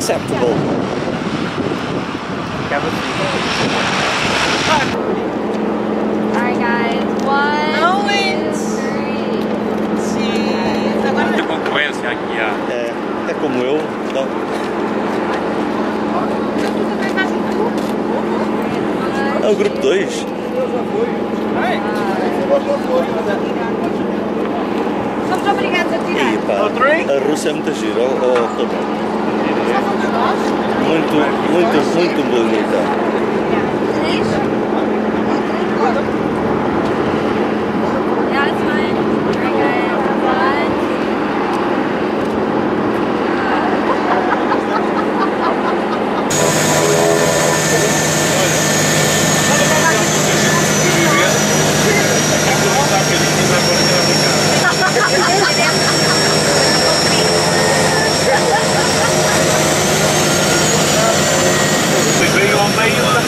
unacceptable. Alright guys, one, Não, two, three. De concorrência aqui, É como eu. Não. É o grupo 2. Somos obrigados a tirar. E pá, a Rússia é muito gira, muito bonita. Yeah, it's fine. Alright guys, one. veio ao meio da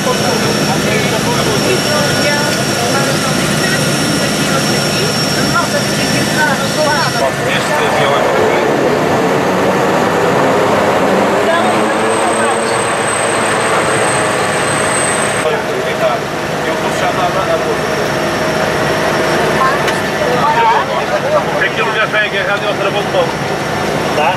este avião é para aproveitar. Eu vou chamar a boca. Aquilo já vai agarrado e outra volta. Tá?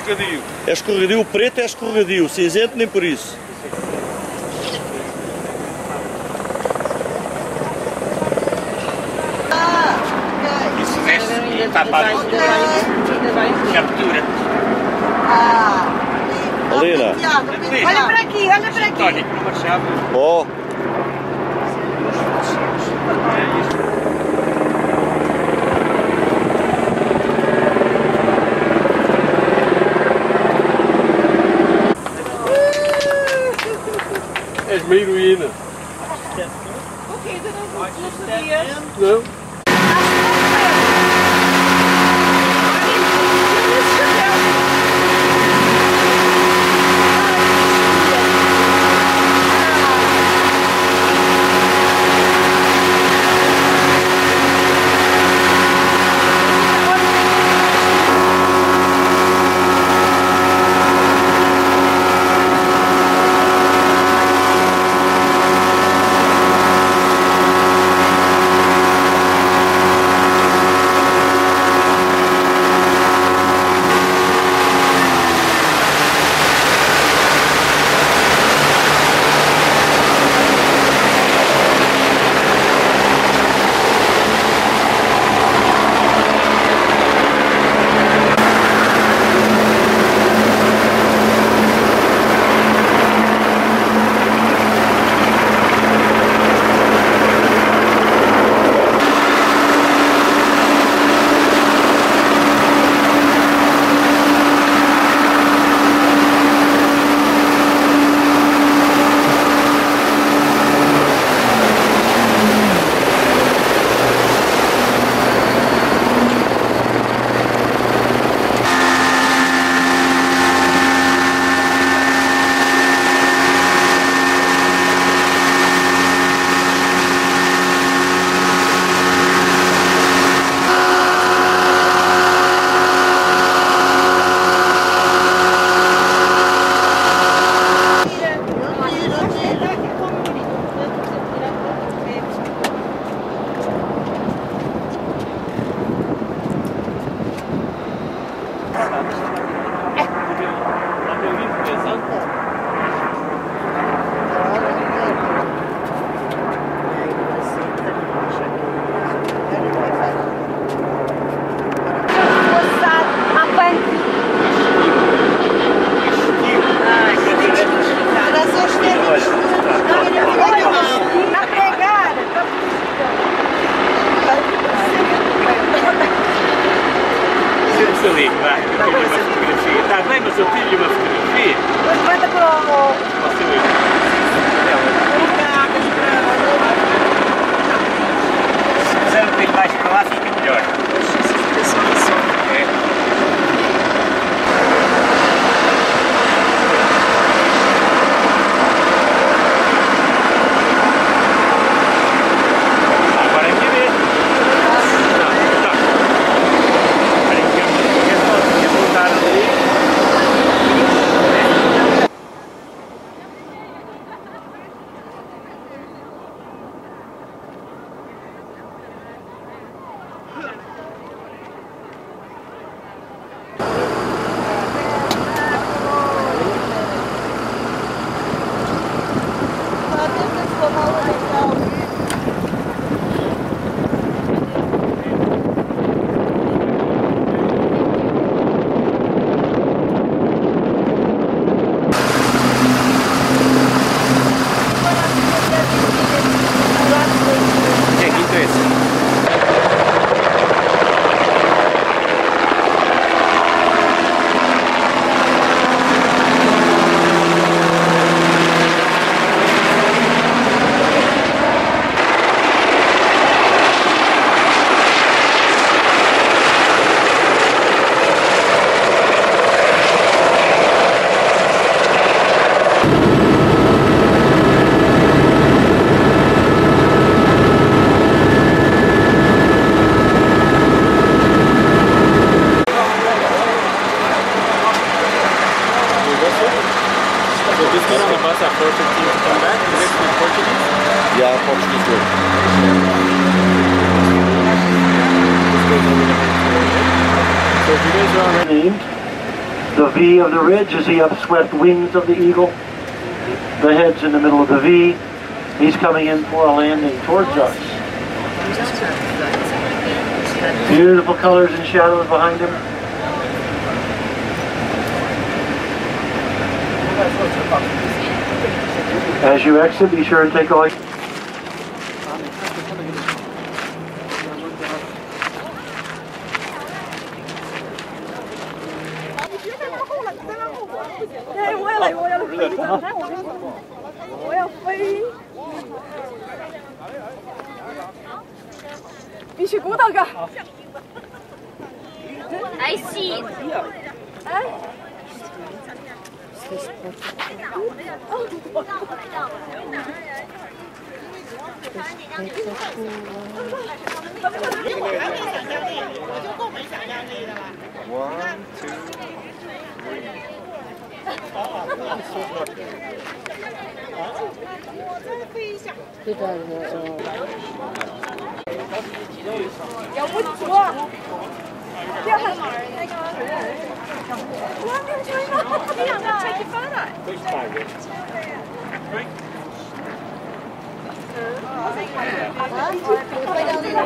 escorregadio. É escorregadio, o preto é escorregadio, o cinzento nem por isso. Isso desce e tapa a captura. Alina. Olha para aqui, olha para aqui. Tónico, numa chave. Ó. És uma heroína. O quê? Tu não sabias? Não? Ali, vai, eu tiro uma fotografia. Está bem, mas eu tiro uma fotografia. Mas manda para o... Se quiser um bocadinho mais para lá, fica melhor. Agora é minha vez. Yeah, Portuguese word. So if you guys are already in, The V of the ridge is the upswept wings of the eagle. The head's in the middle of the V. He's coming in for a landing towards us. Beautiful colors and shadows behind him. As you exit, be sure to take all your...我要飞，必须鼓捣个。I see。哎。One, two, three. 要不错，要很那个，哇，你们穿个，你两个 take it further。会到那个